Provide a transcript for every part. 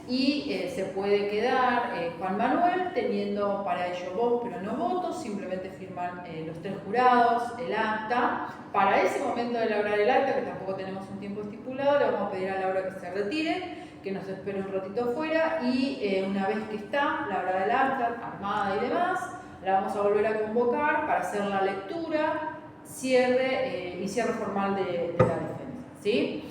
y se puede quedar Juan Manuel teniendo para ello voz pero no votos, simplemente firman los 3 jurados el acta. Para ese momento de elaborar el acta, que tampoco tenemos un tiempo estipulado, le vamos a pedir a Laura que se retire, que nos espere un ratito afuera y una vez que está elaborada el acta, armada y demás, la vamos a volver a convocar para hacer la lectura, cierre y cierre formal de la defensa, ¿sí?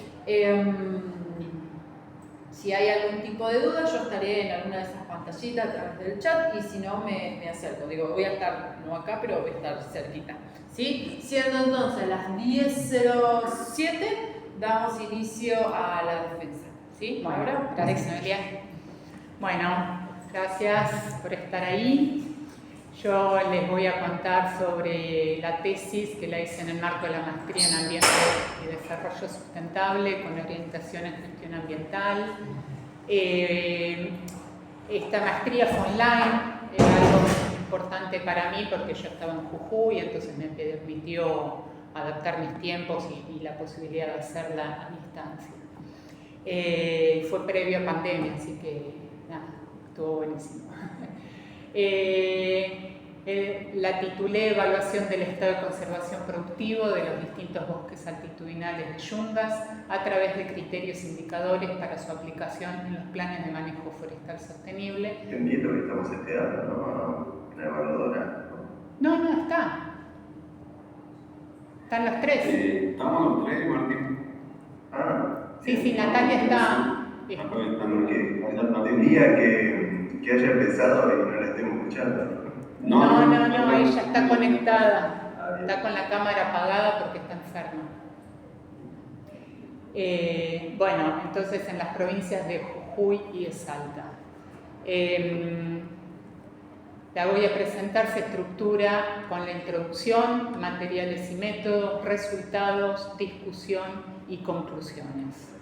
Si hay algún tipo de duda, yo estaré en alguna de esas pantallitas a través del chat y si no, me acerco. Digo, voy a estar, no acá, pero voy a estar cerquita, ¿sí? Siendo entonces las 10:07, damos inicio a la defensa, ¿sí? Bueno, Laura, gracias, Noelia. Bueno, gracias por estar ahí. Yo les voy a contar sobre la tesis que la hice en el marco de la maestría en Ambiente y Desarrollo Sustentable con orientación en gestión ambiental. Esta maestría fue online, era algo importante para mí porque yo estaba en Jujuy, entonces me permitió adaptar mis tiempos y la posibilidad de hacerla a distancia. Fue previo a pandemia, así que nada, estuvo buenísimo. La titulé Evaluación del estado de conservación productivo de los distintos bosques altitudinales de Yungas a través de criterios indicadores para su aplicación en los planes de manejo forestal sostenible. Entiendo que estamos esperando, ¿no? Una evaluadora. No, está. Están los 3. Estamos los 3, Martín. Sí, Natalia está. Porque entendía que haya empezado y no la estemos escuchando. No, ella está conectada. Está con la cámara apagada porque está enferma. Bueno, entonces en las provincias de Jujuy y de Salta. La voy a presentar, se estructura con la introducción, materiales y métodos, resultados, discusión y conclusiones.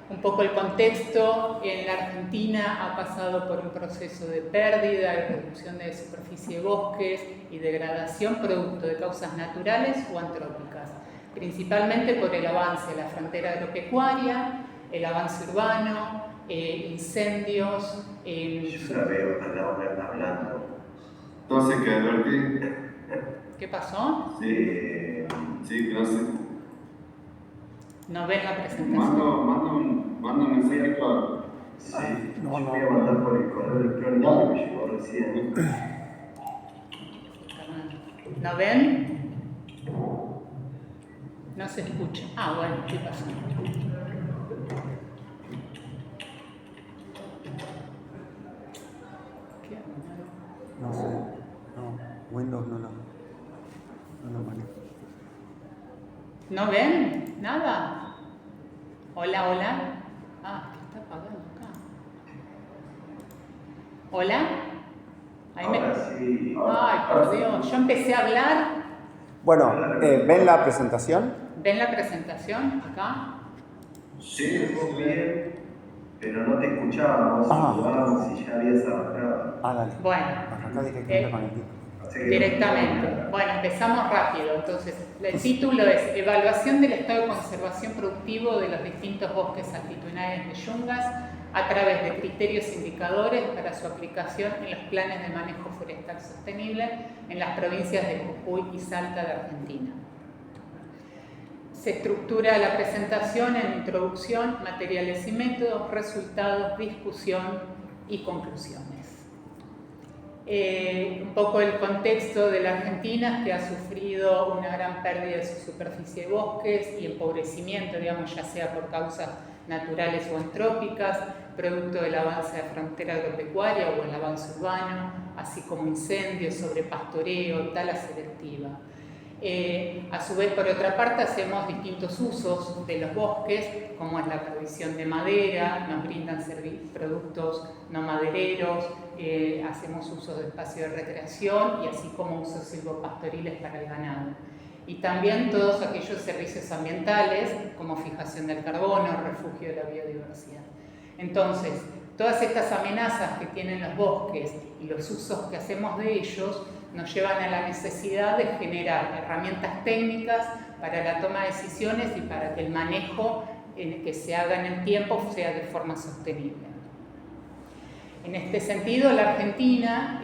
Un poco el contexto: en la Argentina ha pasado por un proceso de pérdida y reducción de superficie de bosques y degradación producto de causas naturales o antrópicas, principalmente por el avance de la frontera agropecuaria, el avance urbano, incendios. Yo la veo a Laura hablando. Entonces, ¿qué advertí? ¿Qué pasó? Sí, no sé. ¿No ven la presentación? Mando un mensajito. Sí, yo voy a mandar por el correo electrónico que me llegó recién. ¿No ven? No se escucha. Bueno, ¿qué pasó? No sé, no, Windows no lo maneja. ¿No ven? ¿Nada? Hola. ¿Qué está apagado acá? ¿Hola? Ahora sí. Ay, por Dios, yo empecé a hablar. Bueno, ¿ven la presentación? ¿Ven la presentación acá? Sí, muy bien, pero no te escuchábamos, y ya habías arrancado. Dale. Bueno, Arrancá directamente con el título. directamente. Bueno, empezamos rápido. Entonces, el título es Evaluación del estado de conservación productivo de los distintos bosques altitudinales de Yungas a través de criterios indicadores para su aplicación en los planes de manejo forestal sostenible en las provincias de Jujuy y Salta de Argentina. Se estructura la presentación en introducción, materiales y métodos, resultados, discusión y conclusiones. Un poco el contexto de la Argentina, que ha sufrido una gran pérdida de su superficie de bosques y empobrecimiento, digamos, ya sea por causas naturales o antrópicas, producto del avance de la frontera agropecuaria o el avance urbano, así como incendios, sobrepastoreo, tala selectiva. A su vez, por otra parte, hacemos distintos usos de los bosques, como es la provisión de madera, nos brindan productos no madereros, hacemos uso de espacios de recreación y así como usos silvopastoriles para el ganado. Y también todos aquellos servicios ambientales, como fijación del carbono, refugio de la biodiversidad. Entonces, todas estas amenazas que tienen los bosques y los usos que hacemos de ellos nos llevan a la necesidad de generar herramientas técnicas para la toma de decisiones y para que el manejo que se haga en el tiempo sea de forma sostenible. En este sentido, la Argentina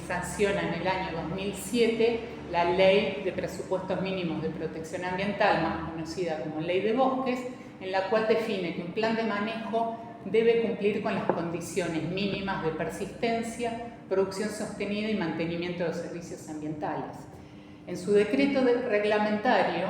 sanciona en el año 2007 la Ley de Presupuestos Mínimos de Protección Ambiental, más conocida como Ley de Bosques, en la cual define que un plan de manejo debe cumplir con las condiciones mínimas de persistencia, producción sostenida y mantenimiento de los servicios ambientales. En su decreto reglamentario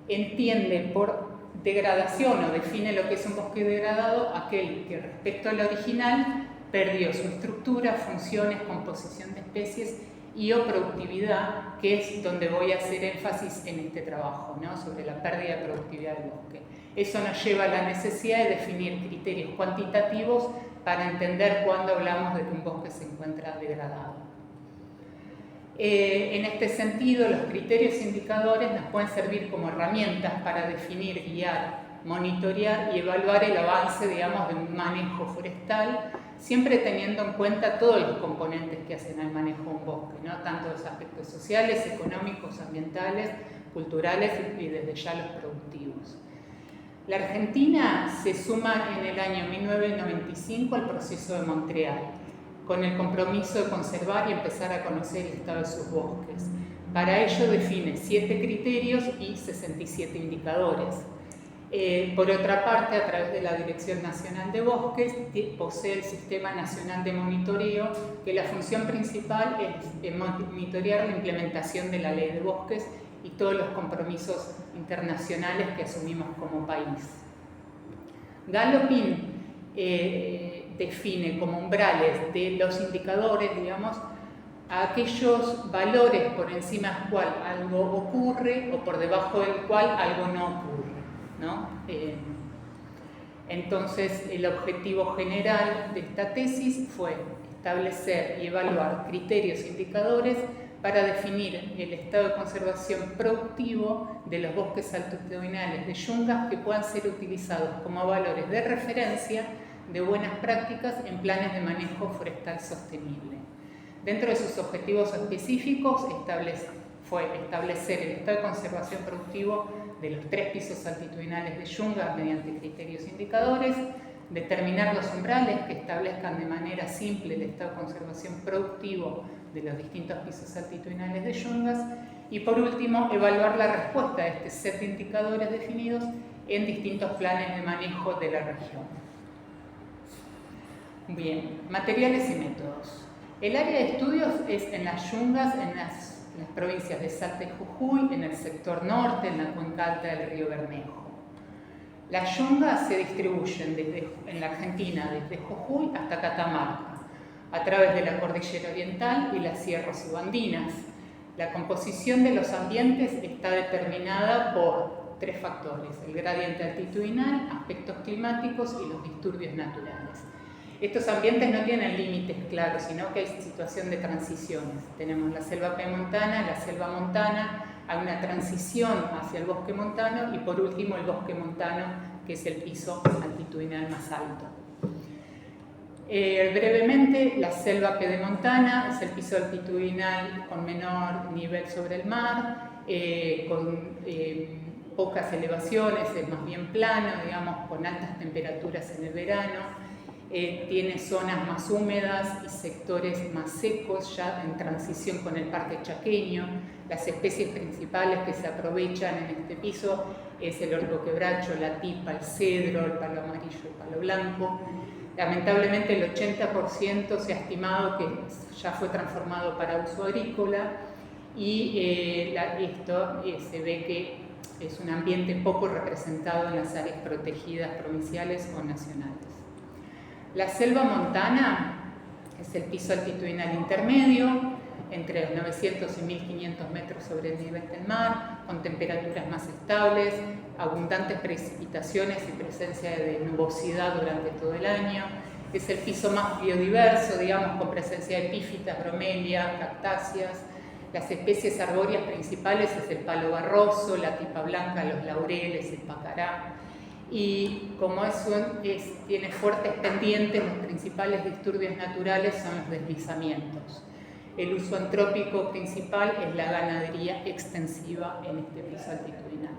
entiende por degradación o define lo que es un bosque degradado aquel que respecto al original perdió su estructura, funciones, composición de especies y o productividad, que es donde voy a hacer énfasis en este trabajo, ¿no? Sobre la pérdida de productividad del bosque. Eso nos lleva a la necesidad de definir criterios cuantitativos para entender cuándo hablamos de que un bosque se encuentra degradado. En este sentido, los criterios indicadores nos pueden servir como herramientas para definir, guiar, monitorear y evaluar el avance, digamos, de un manejo forestal, siempre teniendo en cuenta todos los componentes que hacen al manejo de un bosque, ¿no? Tanto los aspectos sociales, económicos, ambientales, culturales y desde ya los productivos. La Argentina se suma en el año 1995 al proceso de Montreal, con el compromiso de conservar y empezar a conocer el estado de sus bosques. Para ello define 7 criterios y 67 indicadores. Por otra parte, a través de la Dirección Nacional de Bosques, posee el Sistema Nacional de Monitoreo, que la función principal es monitorear la implementación de la Ley de Bosques y todos los compromisos internacionales que asumimos como país. Gallopin define como umbrales de los indicadores, digamos, a aquellos valores por encima del cual algo ocurre o por debajo del cual algo no ocurre, ¿no? Entonces, el objetivo general de esta tesis fue establecer y evaluar criterios e indicadores para definir el estado de conservación productivo de los bosques altitudinales de yungas que puedan ser utilizados como valores de referencia de buenas prácticas en planes de manejo forestal sostenible. Dentro de sus objetivos específicos fue establecer el estado de conservación productivo de los 3 pisos altitudinales de yungas mediante criterios e indicadores, determinar los umbrales que establezcan de manera simple el estado de conservación productivo de los distintos pisos altitudinales de yungas y, por último, evaluar la respuesta de este set de indicadores definidos en distintos planes de manejo de la región. Bien, materiales y métodos. El área de estudios es en las yungas, en las provincias de Salta y Jujuy, en el sector norte, en la cuenca alta del río Bermejo. Las yungas se distribuyen en la Argentina desde Jujuy hasta Catamarca, a través de la cordillera oriental y las sierras subandinas. La composición de los ambientes está determinada por 3 factores: el gradiente altitudinal, aspectos climáticos y los disturbios naturales. Estos ambientes no tienen límites claros, sino que hay situación de transiciones. Tenemos la selva pemontana, la selva montana, hay una transición hacia el bosque montano y, por último, el bosque montano, que es el piso altitudinal más alto. Brevemente, la selva pedemontana es el piso altitudinal con menor nivel sobre el mar, con pocas elevaciones, es más bien plano, digamos, con altas temperaturas en el verano. Tiene zonas más húmedas y sectores más secos, ya en transición con el parque chaqueño. Las especies principales que se aprovechan en este piso es el orco-quebracho, la tipa, el cedro, el palo amarillo, el palo blanco. Lamentablemente el 80% se ha estimado que ya fue transformado para uso agrícola y esto se ve que es un ambiente poco representado en las áreas protegidas provinciales o nacionales. La selva montana es el piso altitudinal intermedio, entre los 900 y 1500 metros sobre el nivel del mar, con temperaturas más estables, abundantes precipitaciones y presencia de nubosidad durante todo el año. Es el piso más biodiverso, digamos, con presencia de epífitas, bromelias, cactáceas. Las especies arbóreas principales es el palo barroso, la tipa blanca, los laureles, el pacará. Y como tiene fuertes pendientes, los principales disturbios naturales son los deslizamientos. El uso antrópico principal es la ganadería extensiva en este piso altitudinal.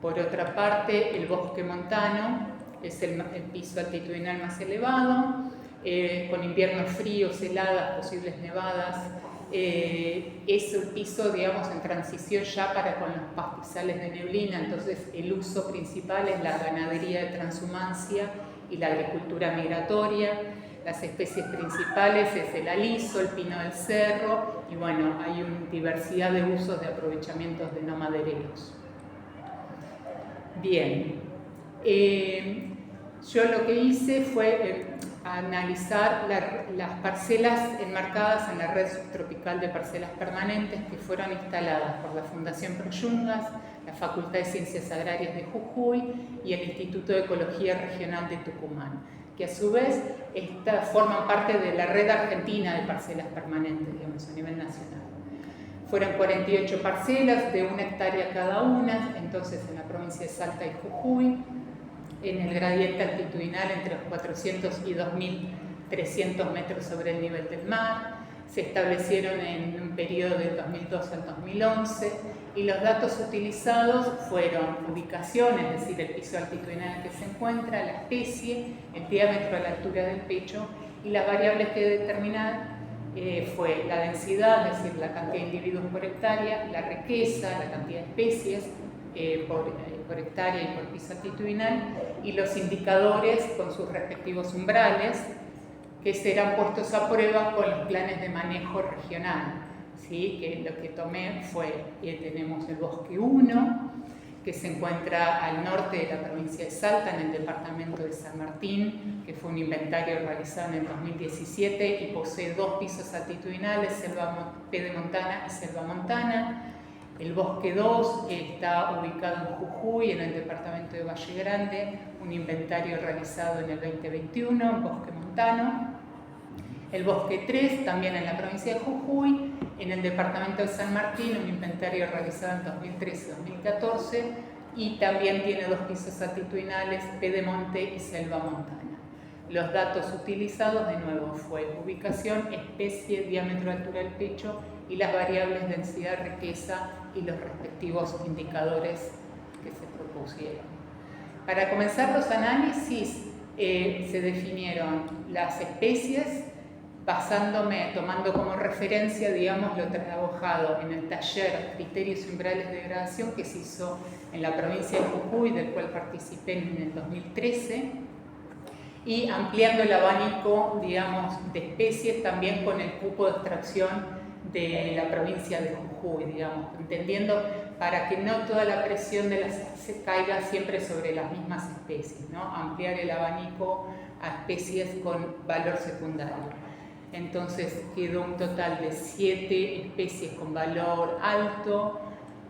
Por otra parte, el bosque montano es el piso altitudinal más elevado, con inviernos fríos, heladas, posibles nevadas. Es un piso, digamos, en transición ya para con los pastizales de neblina, entonces el uso principal es la ganadería de transhumancia y la agricultura migratoria. Las especies principales es el aliso, el pino del cerro, y bueno, hay una diversidad de usos de aprovechamientos de no madereros. Bien, yo lo que hice fue analizar las parcelas enmarcadas en la red subtropical de parcelas permanentes que fueron instaladas por la Fundación Proyungas, la Facultad de Ciencias Agrarias de Jujuy y el Instituto de Ecología Regional de Tucumán, que a su vez forman parte de la red argentina de parcelas permanentes, digamos, a nivel nacional. Fueron 48 parcelas de 1 hectárea cada una, entonces en la provincia de Salta y Jujuy, en el gradiente altitudinal entre los 400 y 2.300 metros sobre el nivel del mar. Se establecieron en un periodo del 2002 al 2011 y los datos utilizados fueron ubicación, es decir, el piso altitudinal en que se encuentra, la especie, el diámetro a la altura del pecho, y las variables que determinar fue la densidad, es decir, la cantidad de individuos por hectárea, la riqueza, la cantidad de especies por hectárea y por piso altitudinal, y los indicadores con sus respectivos umbrales, que serán puestos a prueba con los planes de manejo regional. ¿Sí? Que lo que tomé fue, tenemos el Bosque 1, que se encuentra al norte de la provincia de Salta, en el departamento de San Martín, que fue un inventario realizado en el 2017 y posee 2 pisos altitudinales, selva pedemontana y selva montana. El Bosque 2 está ubicado en Jujuy, en el departamento de Valle Grande, un inventario realizado en el 2021, un bosque montano. El Bosque 3, también en la provincia de Jujuy, en el departamento de San Martín, un inventario realizado en 2013-2014, y también tiene 2 pisos altitudinales, pedemonte y selva montana. Los datos utilizados, de nuevo, fue ubicación, especie, diámetro, altura del pecho y las variables densidad, riqueza y los respectivos indicadores que se propusieron. Para comenzar los análisis, se definieron las especies, tomando como referencia, digamos, lo trabajado en el taller Criterios y Umbrales de Degradación que se hizo en la provincia de Jujuy, del cual participé en el 2013, y ampliando el abanico, digamos, de especies también con el cupo de extracción de la provincia de Jujuy, digamos, entendiendo para que no toda la presión se caiga siempre sobre las mismas especies, ¿no? Ampliar el abanico a especies con valor secundario. Entonces quedó un total de 7 especies con valor alto,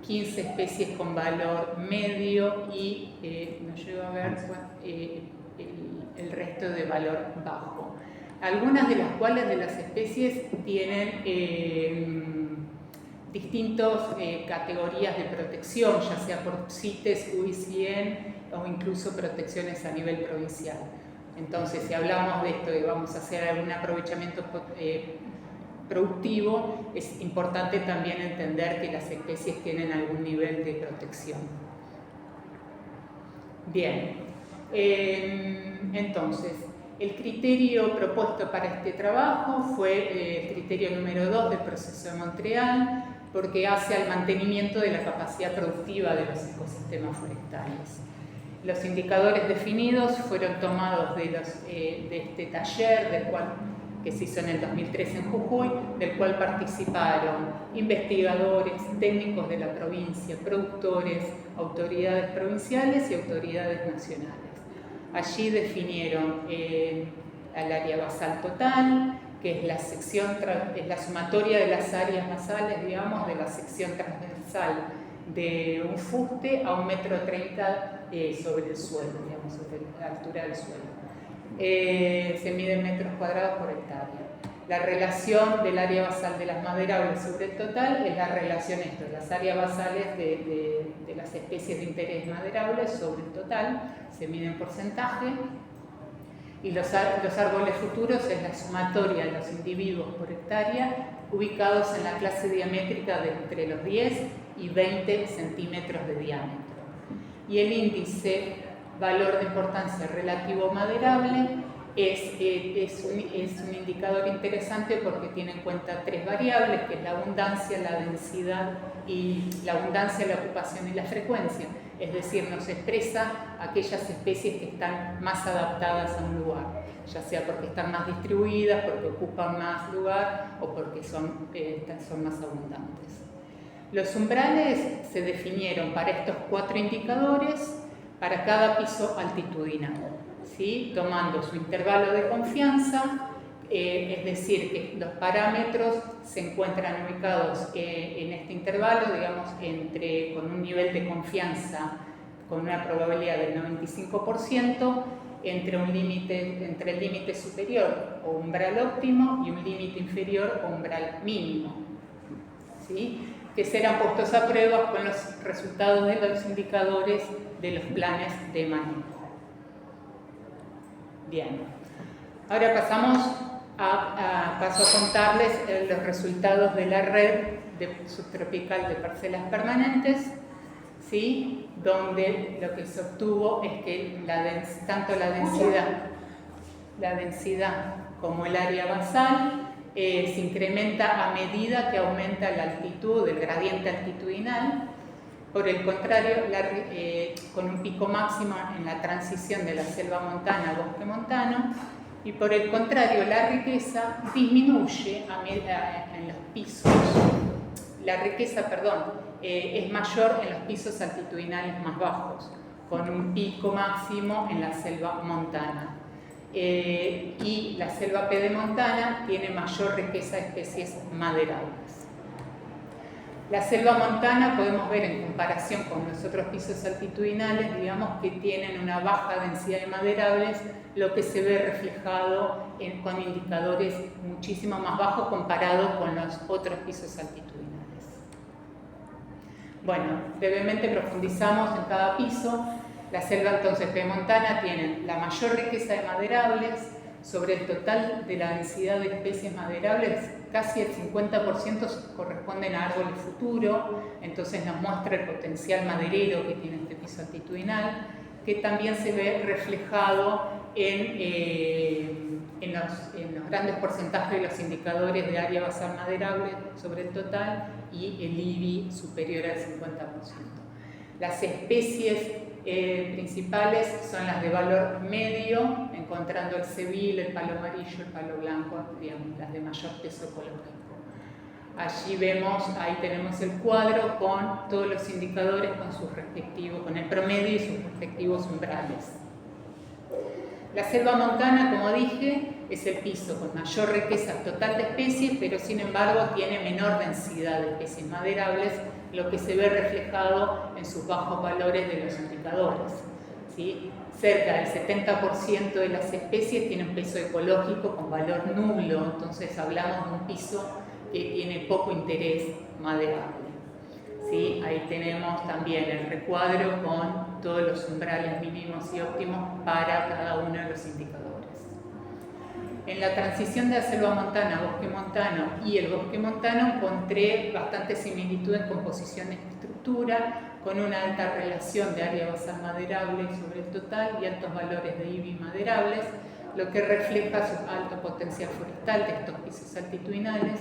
15 especies con valor medio y no llego a ver el resto de valor bajo. Algunas de las cuales de las especies tienen distintas categorías de protección, ya sea por CITES, UICN o incluso protecciones a nivel provincial. Entonces, si hablamos de esto y vamos a hacer algún aprovechamiento productivo, es importante también entender que las especies tienen algún nivel de protección. Bien, entonces, el criterio propuesto para este trabajo fue el criterio número 2 del proceso de Montreal, porque hace al mantenimiento de la capacidad productiva de los ecosistemas forestales. Los indicadores definidos fueron tomados de este taller que se hizo en el 2013 en Jujuy, del cual participaron investigadores, técnicos de la provincia, productores, autoridades provinciales y autoridades nacionales. Allí definieron al área basal total, que es la sumatoria de las áreas basales, digamos, de la sección transversal de un fuste a 1,30 metros sobre el suelo, digamos, sobre la altura del suelo. Se mide en metros cuadrados por hectárea. La relación del área basal de las maderables sobre el total es la relación de las áreas basales de las especies de interés maderables sobre el total, se mide en porcentaje, y los árboles futuros es la sumatoria de los individuos por hectárea ubicados en la clase diamétrica de entre los 10 y 20 centímetros de diámetro. Y el índice valor de importancia relativo maderable es un indicador interesante porque tiene en cuenta 3 variables, que es la abundancia, la densidad y la abundancia, la ocupación y la frecuencia. Es decir, nos expresa aquellas especies que están más adaptadas a un lugar, ya sea porque están más distribuidas, porque ocupan más lugar o porque son más abundantes. Los umbrales se definieron para estos 4 indicadores para cada piso altitudinal, ¿sí? Tomando su intervalo de confianza, es decir, que los parámetros se encuentran ubicados en este intervalo, digamos, con un nivel de confianza con una probabilidad del 95%, entre el límite superior o umbral óptimo y un límite inferior o umbral mínimo, ¿sí? Que serán puestos a prueba con los resultados de los indicadores de los planes de manejo. Bien, ahora paso a contarles los resultados de la red subtropical de parcelas permanentes, ¿sí? Donde lo que se obtuvo es que tanto la densidad como el área basal se incrementa a medida que aumenta la altitud, el gradiente altitudinal. Por el contrario, con un pico máximo en la transición de la selva montana a bosque montano, y por el contrario, la riqueza disminuye en los pisos. La riqueza, es mayor en los pisos altitudinales más bajos, con un pico máximo en la selva montana. Y la selva pedemontana tiene mayor riqueza de especies maderables. La selva montana podemos ver en comparación con los otros pisos altitudinales, digamos que tienen una baja densidad de maderables, lo que se ve reflejado con indicadores muchísimo más bajos comparado con los otros pisos altitudinales. Bueno, brevemente profundizamos en cada piso. La selva entonces pedemontana tiene la mayor riqueza de maderables. Sobre el total de la densidad de especies maderables, casi el 50% corresponden a árboles futuro, entonces nos muestra el potencial maderero que tiene este piso altitudinal, que también se ve reflejado en los grandes porcentajes de los indicadores de área basal maderable sobre el total y el IBI superior al 50%. Las especies principales son las de valor medio, encontrando el cebil, el palo amarillo, el palo blanco, digamos, las de mayor peso ecológico. Allí ahí tenemos el cuadro con todos los indicadores con el promedio y sus respectivos umbrales. La selva montana, como dije, es el piso con mayor riqueza total de especies, pero sin embargo tiene menor densidad de especies maderables, lo que se ve reflejado en sus bajos valores de los indicadores, ¿sí? Cerca del 70% de las especies tienen peso ecológico con valor nulo, entonces hablamos de un piso que tiene poco interés maderable, ¿sí? Ahí tenemos también el recuadro con todos los umbrales mínimos y óptimos para cada uno de los indicadores. En la transición de la selva montana a bosque montano y el bosque montano encontré bastante similitud en composición y estructura, con una alta relación de área basal maderable sobre el total y altos valores de IBI maderables, lo que refleja su alto potencial forestal de estos pisos altitudinales.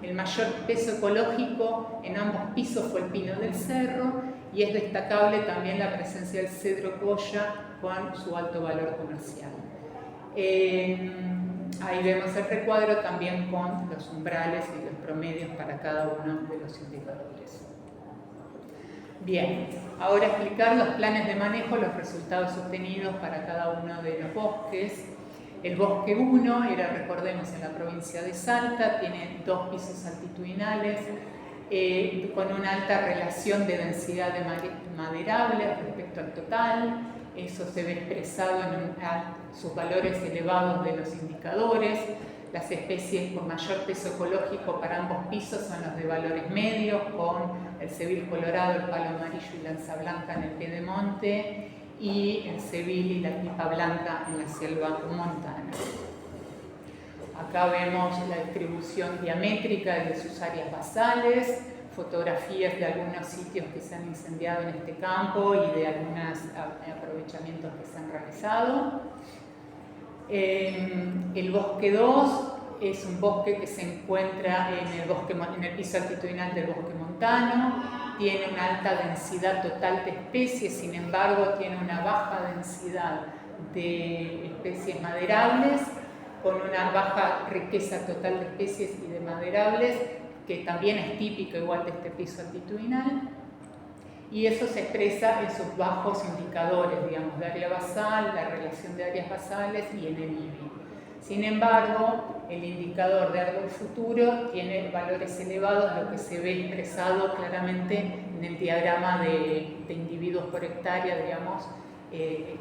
El mayor peso ecológico en ambos pisos fue el pino del cerro, y es destacable también la presencia del cedro colla con su alto valor comercial. Ahí vemos el recuadro también con los umbrales y los promedios para cada uno de los indicadores. Bien, ahora explicar los planes de manejo, los resultados obtenidos para cada uno de los bosques. El bosque 1 era, recordemos, en la provincia de Salta, tiene 2 pisos altitudinales con una alta relación de densidad de maderables respecto al total. Eso se ve expresado en sus valores elevados de los indicadores. Las especies con mayor peso ecológico para ambos pisos son los de valores medios, con el cebil colorado, el palo amarillo y lanza blanca en el piedemonte, y el cebil y la pipa blanca en la selva montana. Acá vemos la distribución diamétrica de sus áreas basales, fotografías de algunos sitios que se han incendiado en este campo y de algunos aprovechamientos que se han realizado. El bosque 2 es un bosque que se encuentra en el piso altitudinal del bosque montano, tiene una alta densidad total de especies, sin embargo tiene una baja densidad de especies maderables, con una baja riqueza total de especies y de maderables, que también es típico igual de este piso altitudinal, y eso se expresa en sus bajos indicadores, digamos, de área basal, la relación de áreas basales y en el IBI. Sin embargo, el indicador de árbol futuro tiene valores elevados, lo que se ve expresado claramente en el diagrama de individuos por hectárea, digamos, que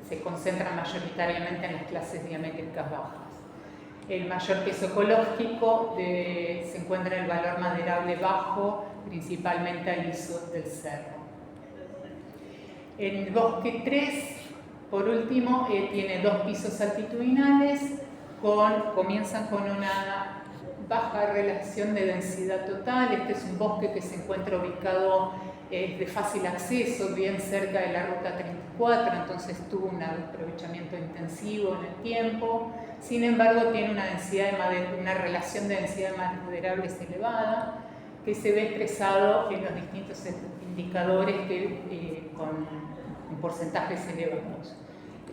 se concentran mayoritariamente en las clases diamétricas bajas. El mayor peso ecológico se encuentra en el valor maderable bajo, principalmente al sur del cerro. En el bosque 3, por último, tiene 2 pisos altitudinales, comienzan con una baja relación de densidad total. Este es un bosque que se encuentra ubicado de fácil acceso, bien cerca de la ruta 34, entonces tuvo un aprovechamiento intensivo en el tiempo. Sin embargo, tiene una relación de densidad de maderables elevada, que se ve expresado en los distintos indicadores con porcentajes elevados.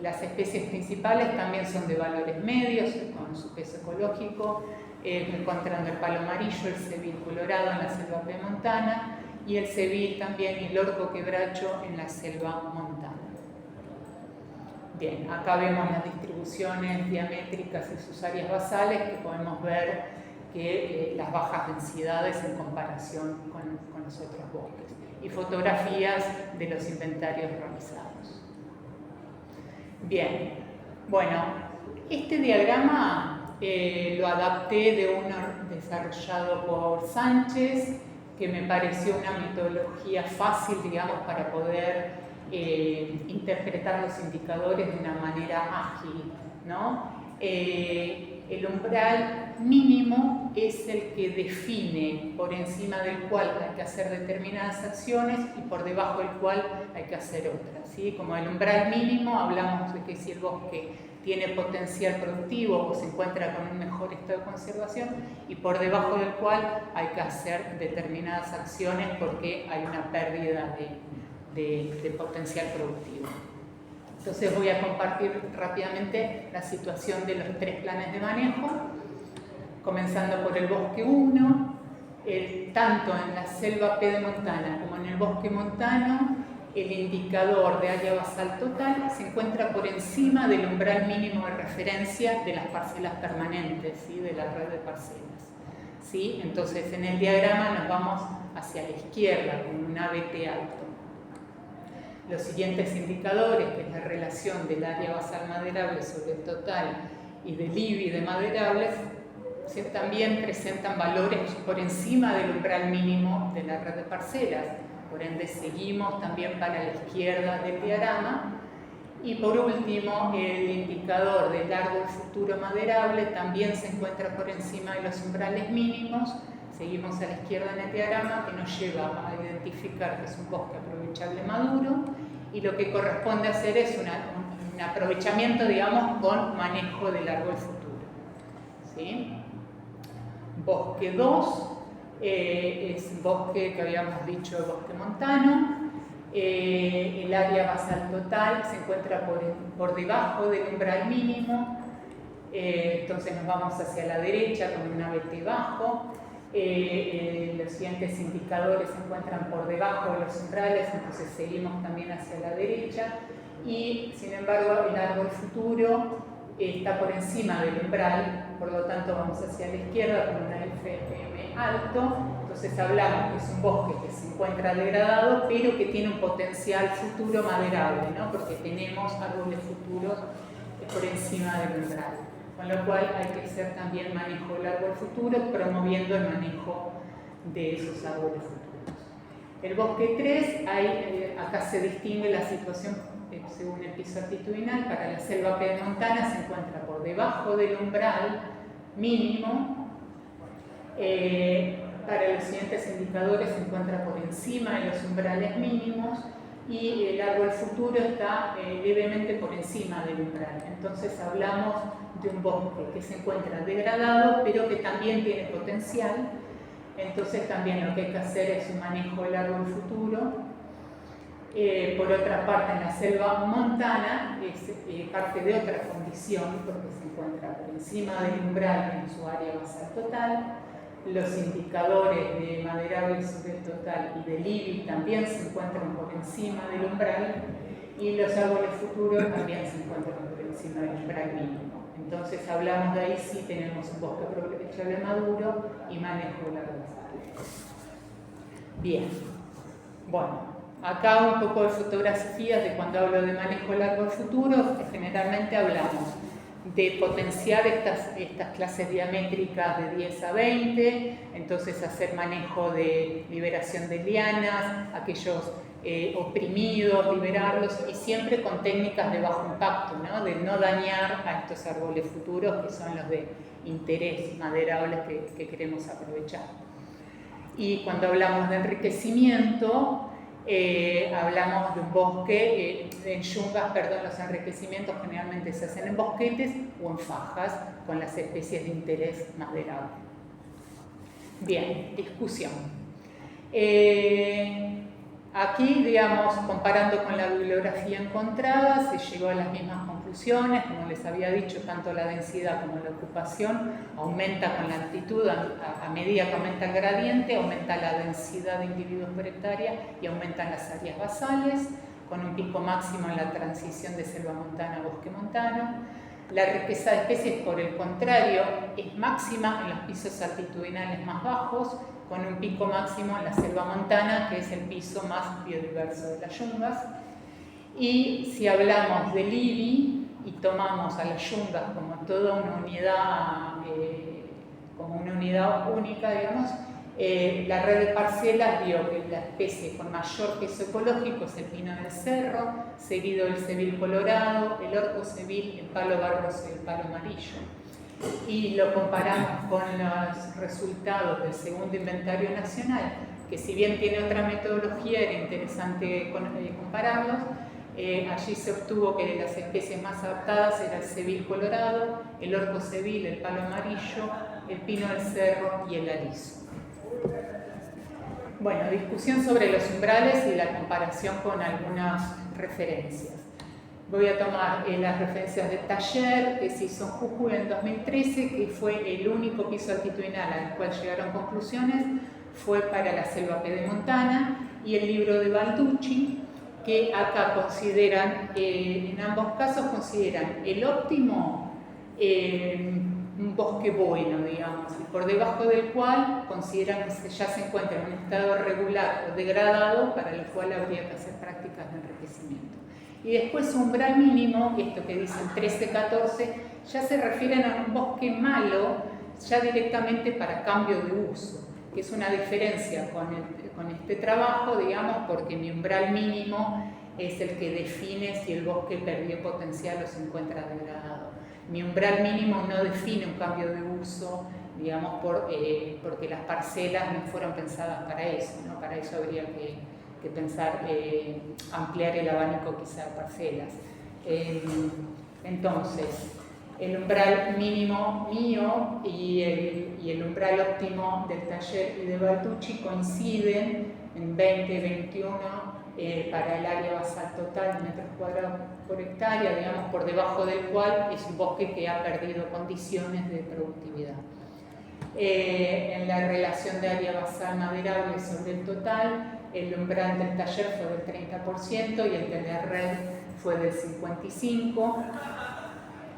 Las especies principales también son de valores medios, con su peso ecológico, encontrando el palo amarillo, el cebil colorado en la selva pedemontana, y el cebil también y el orco quebracho en la selva montana. Bien, acá vemos las distribuciones diamétricas y sus áreas basales, que podemos ver que las bajas densidades en comparación con los otros bosques, y fotografías de los inventarios realizados. Bien, bueno, este diagrama lo adapté de uno desarrollado por Sánchez, que me pareció una metodología fácil, digamos, para poder interpretar los indicadores de una manera ágil, ¿no? El umbral mínimo es el que define por encima del cual hay que hacer determinadas acciones y por debajo del cual hay que hacer otras, ¿sí? Como el umbral mínimo, hablamos de que si el bosque tiene potencial productivo o se encuentra con un mejor estado de conservación, y por debajo del cual hay que hacer determinadas acciones porque hay una pérdida de potencial productivo. Entonces voy a compartir rápidamente la situación de los 3 planes de manejo, comenzando por el bosque 1. Tanto en la selva pedemontana como en el bosque montano, el indicador de área basal total se encuentra por encima del umbral mínimo de referencia de las parcelas permanentes, ¿sí? De la red de parcelas, ¿sí? Entonces en el diagrama nos vamos hacia la izquierda con un ABT alto. Los siguientes indicadores, que es la relación del área basal maderable sobre el total y del IBI de maderables, también presentan valores por encima del umbral mínimo de la red de parcelas. Por ende, seguimos también para la izquierda del diagrama. Y por último, el indicador del árbol futuro maderable también se encuentra por encima de los umbrales mínimos. Seguimos a la izquierda en el diagrama, que nos lleva a identificar que es un bosque aprovechable maduro, y lo que corresponde hacer es un aprovechamiento, digamos, con manejo del árbol futuro, ¿sí? Bosque 2 es un bosque que habíamos dicho, bosque montano. El área basal total se encuentra por debajo del umbral mínimo, entonces nos vamos hacia la derecha con un ABT bajo. Los siguientes indicadores se encuentran por debajo de los umbrales, entonces seguimos también hacia la derecha, y sin embargo el árbol futuro está por encima del umbral, por lo tanto vamos hacia la izquierda con una FM alto. Entonces hablamos que es un bosque que se encuentra degradado, pero que tiene un potencial futuro maderable, ¿no? Porque tenemos árboles futuros por encima del umbral, con lo cual hay que hacer también manejo del árbol futuro, promoviendo el manejo de esos árboles futuros. El bosque 3, acá se distingue la situación según el piso altitudinal. Para la selva pedemontana se encuentra por debajo del umbral mínimo. Para los siguientes indicadores se encuentra por encima de los umbrales mínimos, y el árbol futuro está levemente por encima del umbral. Entonces hablamos de un bosque que se encuentra degradado, pero que también tiene potencial. Entonces también lo que hay que hacer es un manejo del árbol futuro. Por otra parte, en la selva montana es parte de otra condición, porque se encuentra por encima del umbral en su área basal total. Los indicadores de maderable sobre el total y de Libby también se encuentran por encima del umbral, y los árboles futuros también se encuentran por encima del umbral mínimo. Entonces hablamos de ahí si tenemos un bosque progresivo maduro y manejo del árbol futuro. Bien, bueno, acá un poco de fotografías de cuando hablo de manejo del árbol futuro. Generalmente hablamos de potenciar estas clases diamétricas de 10 a 20, entonces hacer manejo de liberación de lianas, aquellos oprimidos, liberarlos, y siempre con técnicas de bajo impacto, ¿no? De no dañar a estos árboles futuros que son los de interés maderable que queremos aprovechar. Y cuando hablamos de enriquecimiento, hablamos de un bosque, en yungas, los enriquecimientos generalmente se hacen en bosquetes o en fajas con las especies de interés maderable. Bien, discusión. Aquí, digamos, comparando con la bibliografía encontrada, se llegó a las mismas conclusiones. Como les había dicho, tanto la densidad como la ocupación aumenta con la altitud. A medida que aumenta el gradiente, aumenta la densidad de individuos por hectárea y aumentan las áreas basales, con un pico máximo en la transición de selva montana a bosque montano. La riqueza de especies, por el contrario, es máxima en los pisos altitudinales más bajos, con un pico máximo en la selva montana, que es el piso más biodiverso de las yungas. Y si hablamos de Libby y tomamos a las yungas como toda una unidad, única, digamos, la red de parcelas dio que la especie con mayor peso ecológico es el pino del cerro, seguido del cebil colorado, el orco cebil, el palo barroso y el palo amarillo. Y lo comparamos con los resultados del segundo inventario nacional, que si bien tiene otra metodología, era interesante compararlos. Allí se obtuvo que las especies más adaptadas eran el cebil colorado, el orco cebil, el palo amarillo, el pino del cerro y el aliso. Bueno, discusión sobre los umbrales y la comparación con algunas referencias. Voy a tomar las referencias de Taller, que se hizo en Jujuy en 2013, que fue el único piso altitudinal al cual llegaron conclusiones, fue para la selva pedemontana, y el libro de Balducci, que acá consideran, en ambos casos consideran el óptimo un bosque bueno, digamos, y por debajo del cual consideran que ya se encuentra en un estado regular o degradado, para el cual habría que hacer prácticas de enriquecimiento. Y después umbral mínimo, esto que dicen 13-14, ya se refieren a un bosque malo, ya directamente para cambio de uso, que es una diferencia con este trabajo, digamos, porque mi umbral mínimo es el que define si el bosque perdió potencial o se encuentra degradado. Mi umbral mínimo no define un cambio de uso, digamos, porque las parcelas no fueron pensadas para eso, ¿no? Para eso habría que pensar, ampliar el abanico quizá de parcelas. Entonces, el umbral mínimo mío y el umbral óptimo del Taller y de Balducci coinciden en 20-21 para el área basal total de metros cuadrados por hectárea, digamos, por debajo del cual es un bosque que ha perdido condiciones de productividad. En la relación de área basal maderable sobre el total, el umbral del Taller fue del 30% y el de la red fue del 55%.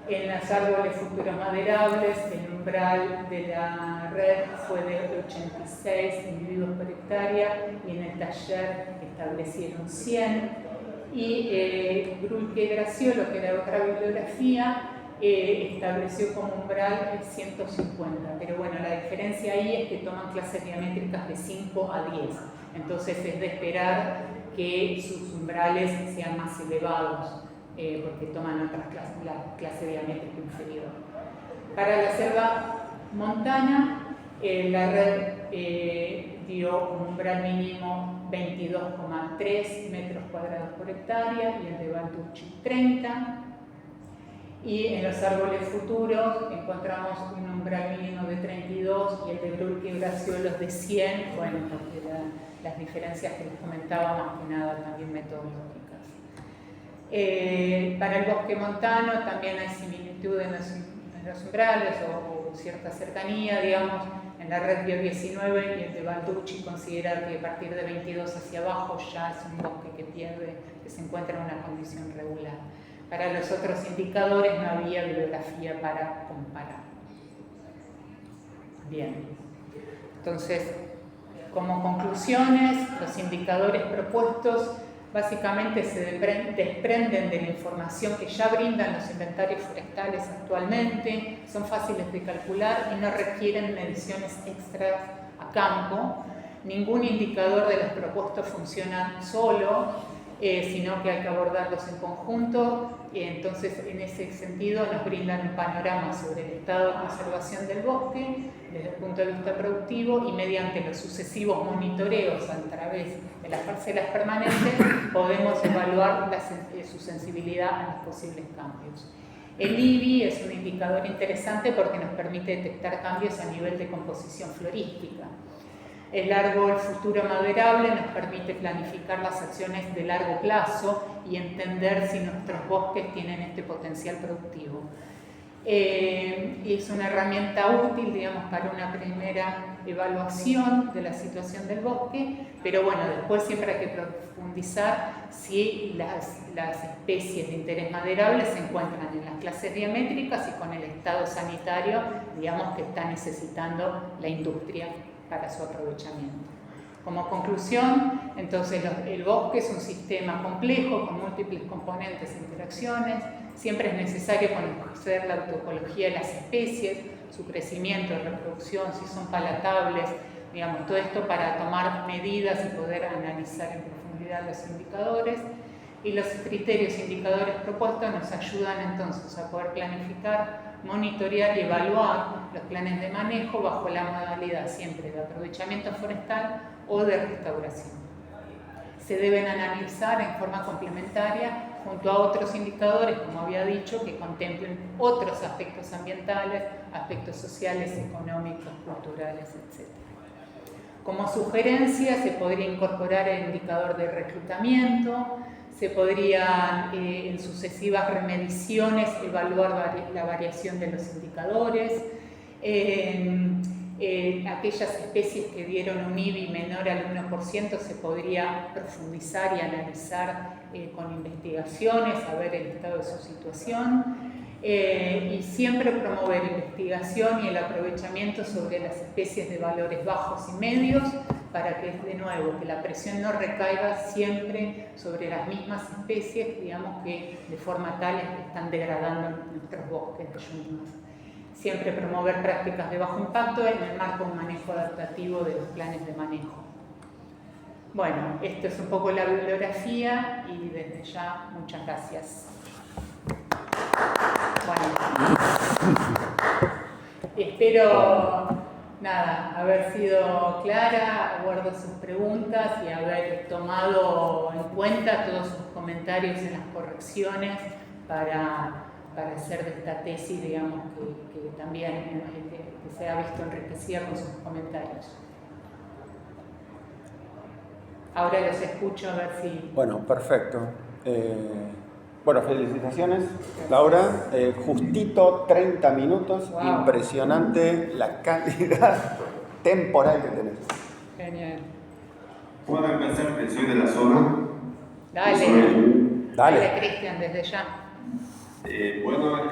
En los árboles futuros maderables, el umbral de la red fue de 86 individuos por hectárea y en el Taller establecieron 100. Y Brulke Graciolo, que era otra bibliografía, estableció como umbral 150. Pero bueno, la diferencia ahí es que toman clases diamétricas de 5 a 10. Entonces es de esperar que sus umbrales sean más elevados, porque toman otras clases, la clase diamétrica inferior. Para la selva montana, la red dio un umbral mínimo 22,3 metros cuadrados por hectárea y el de Balducci 30. Y en los árboles futuros encontramos un umbral mínimo de 32 y el de Brulke y Graciolos de 100, bueno, porque las diferencias que les comentaba más que nada también metodológicas. Para el bosque montano también hay similitud en los umbrales o cierta cercanía, digamos, en la red Bio 19 y el de Balducci considera que a partir de 22 hacia abajo ya es un bosque que se encuentra en una condición regular. Para los otros indicadores no había bibliografía para comparar. Bien, entonces, como conclusiones, los indicadores propuestos básicamente se desprenden de la información que ya brindan los inventarios forestales actualmente, son fáciles de calcular y no requieren mediciones extras a campo. Ningún indicador de los propuestos funciona solo, sino que hay que abordarlos en conjunto. Entonces, en ese sentido, nos brindan un panorama sobre el estado de conservación del bosque desde el punto de vista productivo y mediante los sucesivos monitoreos a través de las parcelas permanentes podemos evaluar su sensibilidad a los posibles cambios. El IBI es un indicador interesante porque nos permite detectar cambios a nivel de composición florística. El árbol futuro maderable nos permite planificar las acciones de largo plazo y entender si nuestros bosques tienen este potencial productivo. Es una herramienta útil, digamos, para una primera evaluación de la situación del bosque, pero bueno, después siempre hay que profundizar si las especies de interés maderable se encuentran en las clases diamétricas y con el estado sanitario, digamos, que está necesitando la industria para su aprovechamiento. Como conclusión, entonces el bosque es un sistema complejo con múltiples componentes e interacciones. Siempre es necesario conocer la autoecología de las especies, su crecimiento, reproducción, si son palatables, digamos, todo esto para tomar medidas y poder analizar en profundidad los indicadores. Y los criterios e indicadores propuestos nos ayudan entonces a poder planificar, monitorear y evaluar los planes de manejo bajo la modalidad siempre de aprovechamiento forestal o de restauración. Se deben analizar en forma complementaria junto a otros indicadores, como había dicho, que contemplen otros aspectos ambientales, aspectos sociales, económicos, culturales, etc. Como sugerencia, se podría incorporar el indicador de reclutamiento, se podría en sucesivas remediciones evaluar la variación de los indicadores, aquellas especies que dieron un IBI menor al 1% se podría profundizar y analizar con investigaciones, a ver el estado de su situación. Y siempre promover investigación y el aprovechamiento sobre las especies de valores bajos y medios para que, de nuevo, que la presión no recaiga siempre sobre las mismas especies, digamos, que de forma tal que están degradando nuestros bosques de yungas. Siempre promover prácticas de bajo impacto en el marco de un manejo adaptativo de los planes de manejo. Bueno, esto es un poco la bibliografía y desde ya muchas gracias. Bueno, espero haber sido clara, aguardo sus preguntas y haber tomado en cuenta todos sus comentarios en las correcciones para hacer de esta tesis, digamos, que también que se ha visto enriquecida con sus comentarios. Ahora los escucho a ver si... Bueno, perfecto. Bueno, felicitaciones, Laura. Justito 30 minutos. Wow. Impresionante la calidad temporal que tenés. Genial. ¿Puedo empezar que soy de la zona? Dale, Dale. Cristian, desde ya. Bueno,